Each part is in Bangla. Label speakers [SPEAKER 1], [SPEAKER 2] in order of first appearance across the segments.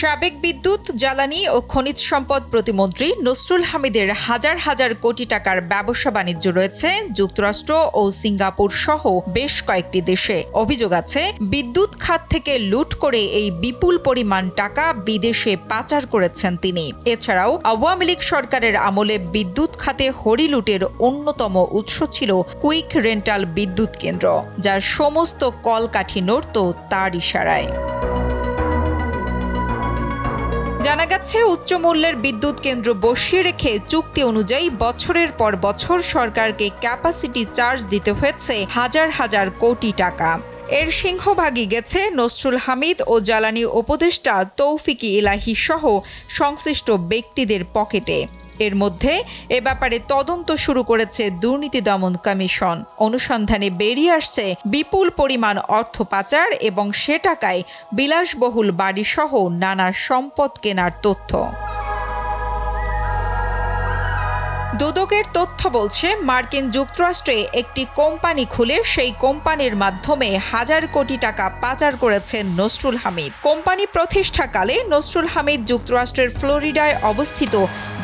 [SPEAKER 1] সাবেক বিদ্যুৎ, জ্বালানি ও খনিজ সম্পদ প্রতিমন্ত্রী নসরুল হামিদের হাজার হাজার কোটি টাকার ব্যবসা বাণিজ্য রয়েছে যুক্তরাষ্ট্র ও সিঙ্গাপুর সহ বেশ কয়েকটি দেশে। অভিযোগ আছে, বিদ্যুৎ খাত থেকে লুট করে এই বিপুল পরিমাণ টাকা বিদেশে পাচার করেছেন তিনি। এছাড়াও আওয়ামী লীগ সরকারের আমলে বিদ্যুৎ খাতে হরিলুটের অন্যতম উৎস ছিল কুইক রেন্টাল বিদ্যুৎ কেন্দ্র, যার সমস্ত কলকাঠি নড়ত তার ইশারায়। জানা গেছে, উচ্চ মূল্যের বিদ্যুৎ কেন্দ্র বসিয়ে রেখে চুক্তি অনুযায়ী বছরের পর বছর সরকারকে ক্যাপাসিটি চার্জ দিতে হয়েছে হাজার হাজার কোটি টাকা। এর সিংহভাগই গেছে নসরুল হামিদ ও জ্বালানি উপদেষ্টা তৌফিক ইলাহী সহ সংশ্লিষ্ট ব্যক্তিদের পকেটে। এর মধ্যে এ ব্যাপারে তদন্ত শুরু করেছে দুর্নীতি দমন কমিশন। অনুসন্ধানে বেরিয়ে আসছে বিপুল পরিমাণ অর্থ পাচার এবং সে টাকায় বিলাসবহুল বাড়িসহ নানা সম্পদ কেনার তথ্য। দুদকের তথ্য বলছে, মার্কিন যুক্তরাষ্ট্রে একটি কোম্পানি খুলে সেই কোম্পানির মাধ্যমে হাজার কোটি টাকা পাচার করেছেন নসরুল হামিদ। কোম্পানি প্রতিষ্ঠাকালে নসরুল হামিদ যুক্তরাষ্ট্রের ফ্লোরিডায় অবস্থিত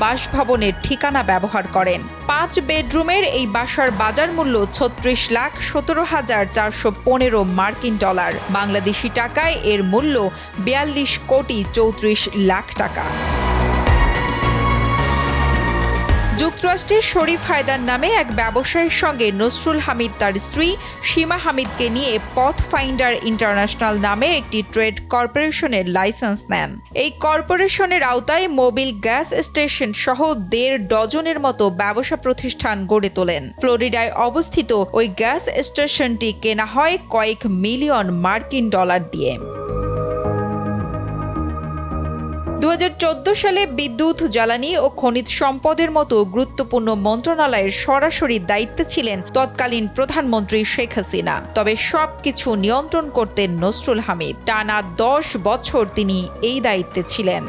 [SPEAKER 1] বাসভবনের ঠিকানা ব্যবহার করেন। 5 বেডরুমের এই বাসার বাজার মূল্য 36,17,415 মার্কিন ডলার। বাংলাদেশি টাকায় এর মূল্য 42,34,00,000 টাকা। যুক্তরাষ্ট্রের শরীফ হায়দার নামে এক ব্যবসায়ীর সঙ্গে নসরুল হামিদ তার স্ত্রী সীমা হামিদকে নিয়ে পথ ফাইন্ডার ইন্টারন্যাশনাল নামে একটি ট্রেড কর্পোরেশনের লাইসেন্স নেন। এই কর্পোরেশনের আওতায় মোবিল গ্যাস স্টেশন সহ 1.5 ডজনের মতো ব্যবসা প্রতিষ্ঠান গড়ে তোলেন। ফ্লোরিডায় অবস্থিত ওই গ্যাস স্টেশনটি কেনা হয় কয়েক মিলিয়ন মার্কিন ডলার দিয়ে। 2014 সালে বিদ্যুৎ, জ্বালানি ও খনিজ সম্পদের মতো গুরুত্বপূর্ণ মন্ত্রণালয়ের সরাসরি দায়িত্বে ছিলেন তৎকালীন প্রধানমন্ত্রী শেখ হাসিনা। তবে সবকিছু নিয়ন্ত্রণ করতেন নসরুল হামিদ। টানা 10 বছর তিনি এই দায়িত্বে ছিলেন।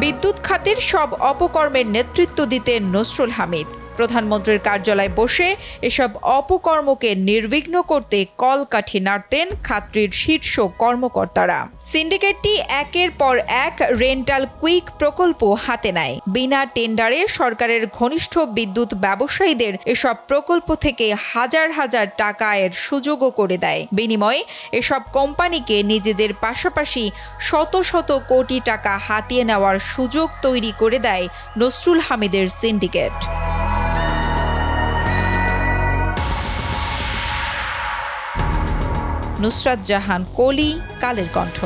[SPEAKER 1] বিদ্যুৎ খাতের সব অপকর্মের নেতৃত্ব দিতেন নসরুল হামিদ। প্রধানমন্ত্রীর কার্যালয়ে বসে এসব অপকর্মকে নির্বিঘ্ন করতে কলকাঠি নাড়তেন খাতটির শীর্ষ কর্মকর্তারা। সিন্ডিকেটটি একের পর এক রেন্টাল কুইক প্রকল্প হাতে নেয়। বিনা টেন্ডারে সরকারের ঘনিষ্ঠ বিদ্যুৎ ব্যবসায়ীদের এসব প্রকল্প থেকে হাজার হাজার টাকা আয়ের সুযোগও করে দেয়। বিনিময়ে এসব কোম্পানিকে নিজেদের পাশাপাশি শত শত কোটি টাকা হাতিয়ে নেওয়ার সুযোগ তৈরি করে দেয় নসরুল হামিদের সিন্ডিকেট। নুসরাত জাহান কলি, কালের কণ্ঠ।